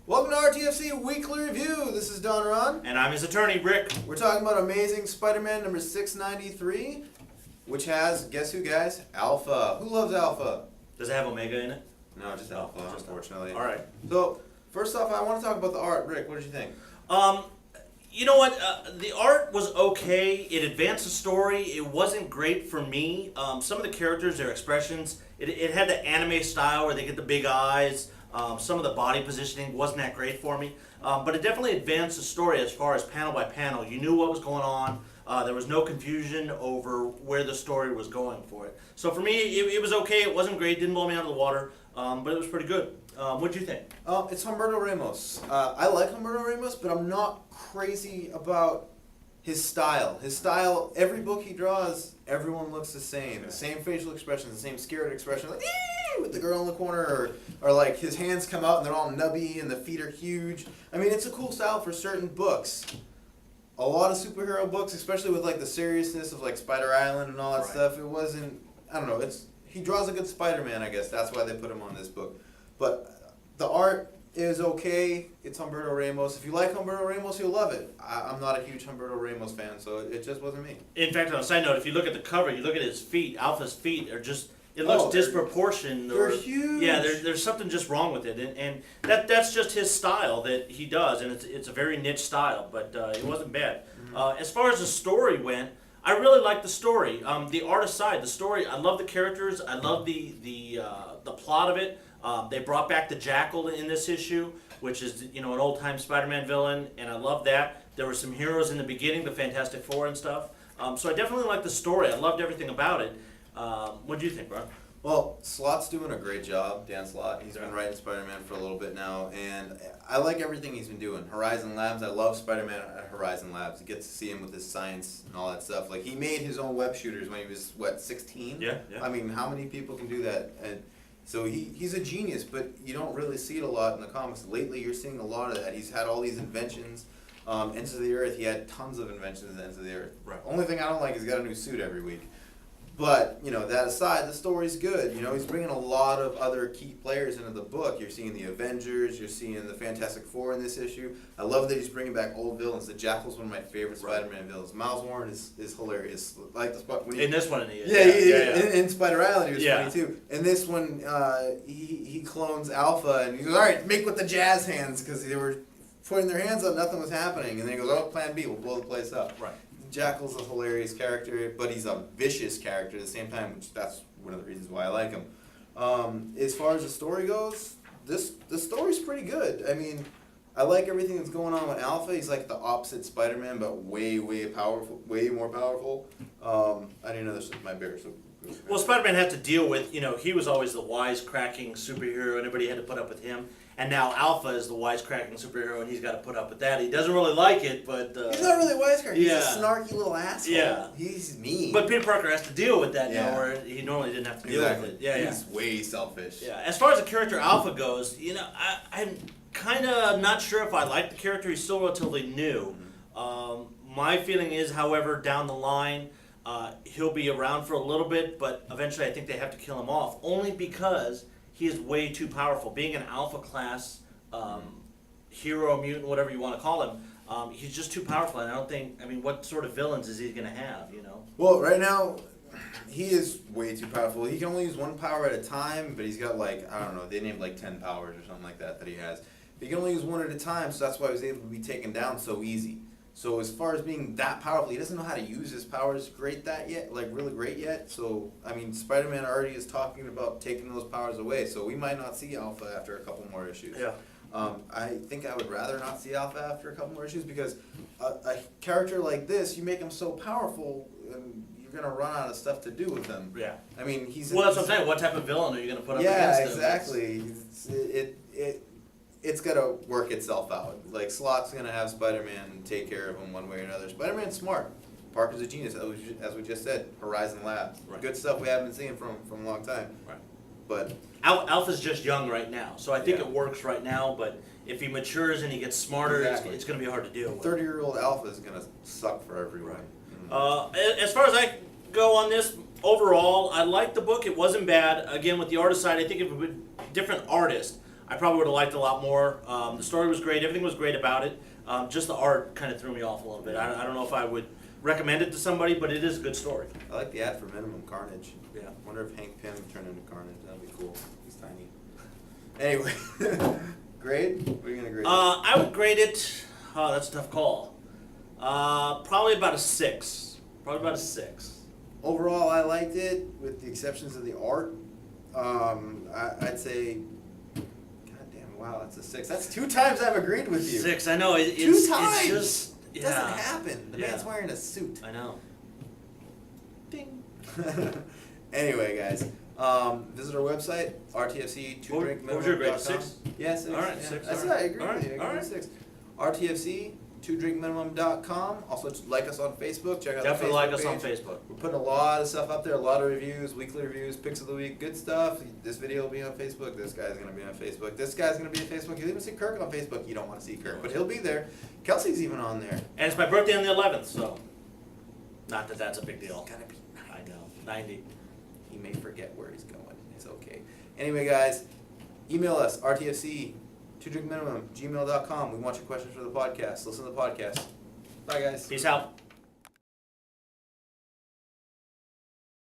Welcome to Rtfc Weekly Review. This is Don Ron. And I'm his attorney, Rick. We're talking about Amazing Spider-Man number 693, which has, guess who, guys? Alpha. Who loves Alpha? Does it have Omega in it? No, just Alpha, just unfortunately. All right. So, first off, I want to talk about the art. Rick, what did you think? You know what? The art was okay. It advanced the story. It wasn't great for me. Some of the characters, their expressions, it had the anime style where they get the big eyes. Some of the body positioning wasn't that great for me. But it definitely advanced the story as far as panel by panel. You knew what was going on. There was no confusion over where the story was going for it. So for me, it was okay. It wasn't great. Didn't blow me out of the water. But it was pretty good. What did you think? It's Humberto Ramos. I like Humberto Ramos, but I'm not crazy about his style. His style, every book he draws, everyone looks the same. The same facial expressions, the same scared expression, like "Eee!" with the girl in the corner, or like his hands come out and they're all nubby and the feet are huge. I mean, it's a cool style for certain books. A lot of superhero books, especially with like the seriousness of like Spider Island and all that stuff, it wasn't, I don't know, he draws a good Spider-Man, I guess. That's why they put him on this book. But the art is okay. It's Humberto Ramos. If you like Humberto Ramos, you'll love it. I'm not a huge Humberto Ramos fan, so it just wasn't me. In fact, on a side note, if you look at the cover, you look at his feet, Alpha's feet are just, it looks disproportionate. They're huge. Yeah, there's something just wrong with it. And that's just his style that he does, and it's a very niche style, but it wasn't bad. As far as the story went, I really liked the story. The art aside, the story, I love the characters, I love the plot of it. They brought back the Jackal in this issue, which is an old-time Spider-Man villain, and I love that. There were some heroes in the beginning, the Fantastic Four and stuff. So I definitely liked the story. I loved everything about it. What do you think, Ron? Well, Slott's doing a great job, Dan Slott. He's been writing Spider-Man for a little bit now, and I like everything he's been doing. Horizon Labs, I love Spider-Man at Horizon Labs. You get to see him with his science and all that stuff. Like, he made his own web shooters when he was, 16? Yeah. I mean, how many people can do that? And so he's a genius, but you don't really see it a lot in the comics. Lately, you're seeing a lot of that. He's had all these inventions. Into the Earth, he had tons of inventions into the Earth. Right. Only thing I don't like is he's got a new suit every week. But, that aside, the story's good. He's bringing a lot of other key players into the book. You're seeing the Avengers, you're seeing the Fantastic Four in this issue. I love that he's bringing back old villains. The Jackal's one of my favorite Spider-Man villains. Miles Warren is hilarious. Like in this one, in Spider Island, he was funny too. In this one, he clones Alpha, and he goes, all right, make with the jazz hands, because they were putting their hands up, nothing was happening. And then he goes, oh, plan B, we'll blow the place up. Right. Jackal's a hilarious character, but he's a vicious character at the same time, which that's one of the reasons why I like him. As far as the story goes, the story's pretty good. I mean, I like everything that's going on with Alpha. He's like the opposite Spider-Man, but way powerful, way more powerful. I didn't know this was my bear, so. Well, Spider-Man had to deal with, he was always the wisecracking superhero, and everybody had to put up with him. And now Alpha is the wisecracking superhero, and he's got to put up with that. He doesn't really like it, but... he's not really wisecracking. He's a snarky little asshole. Yeah. He's mean. But Peter Parker has to deal with that now, where he normally didn't have to deal with it. Yeah, he's way selfish. Yeah. As far as the character Alpha goes, I'm kind of not sure if I like the character. He's still relatively new. My feeling is, however, down the line, he'll be around for a little bit, but eventually I think they have to kill him off, only because he is way too powerful. Being an Alpha class hero, mutant, whatever you want to call him, he's just too powerful, and I don't think, what sort of villains is he going to have, Well, right now, he is way too powerful. He can only use one power at a time, but he's got I don't know, they named 10 powers or something like that he has. But he can only use one at a time, so that's why he was able to be taken down so easy. So as far as being that powerful, he doesn't know how to use his powers really great yet. So, Spider-Man already is talking about taking those powers away, so we might not see Alpha after a couple more issues. Yeah. I think I would rather not see Alpha after a couple more issues, because a character like this, you make him so powerful, and you're going to run out of stuff to do with him. Yeah. He's... Well, that's what I'm saying. What type of villain are you going to put up against him? Yeah, exactly. It's got to work itself out. Like, Slott's going to have Spider-Man take care of him one way or another. Spider-Man's smart. Parker's a genius, as we just said. Horizon Labs. Right. Good stuff we haven't seen from a long time. Right. But Alpha's just young right now, so I think it works right now, but if he matures and he gets smarter, it's going to be hard to deal with. 30-year-old Alpha is going to suck for everyone. As far as I go on this, overall, I liked the book. It wasn't bad. Again, with the artist side, I think if it was a different artist, I probably would have liked it a lot more. The story was great. Everything was great about it. Just the art kind of threw me off a little bit. I don't know if I would recommend it to somebody, but it is a good story. I like the ad for Minimum Carnage. Yeah. Wonder if Hank Pym turned into Carnage. That'd be cool. He's tiny. Anyway, grade? What are you gonna grade? I would grade it. Oh, that's a tough call. Probably about a 6. Probably about a 6. Overall, I liked it, with the exceptions of the art. I'd say, God damn, wow, that's a 6. That's 2 times I've agreed with you. 6. I know. It's 2 times. It's just. It Yeah. doesn't happen. The Yeah. man's wearing a suit. I know. Ding. Anyway, guys, visit our website, rtfc 2drinkminimum.com. What was your grade? 6? Yeah, 6. All right, yeah. 6, That's all it. I right. agree All with you. right, I all agree with 6. rtfc 2drinkminimum.com. Also, like us on Facebook. Check out Definitely the Facebook like us on page. Facebook. We're putting a lot of stuff up there, a lot of reviews, weekly reviews, picks of the week, good stuff. This video will be on Facebook. This guy's going to be on Facebook. This guy's going to be on Facebook. You'll even see Kirk on Facebook. You don't want to see Kirk, but he'll be there. Kelsey's even on there. And it's my birthday on the 11th, so not that that's a big deal. It's gotta be. I know. 90. He may forget where he's going. It's okay. Anyway, guys, email us, rtfc 2drinkminimum gmail.com. We want your questions for the podcast. Listen to the podcast. Bye, guys. Peace out.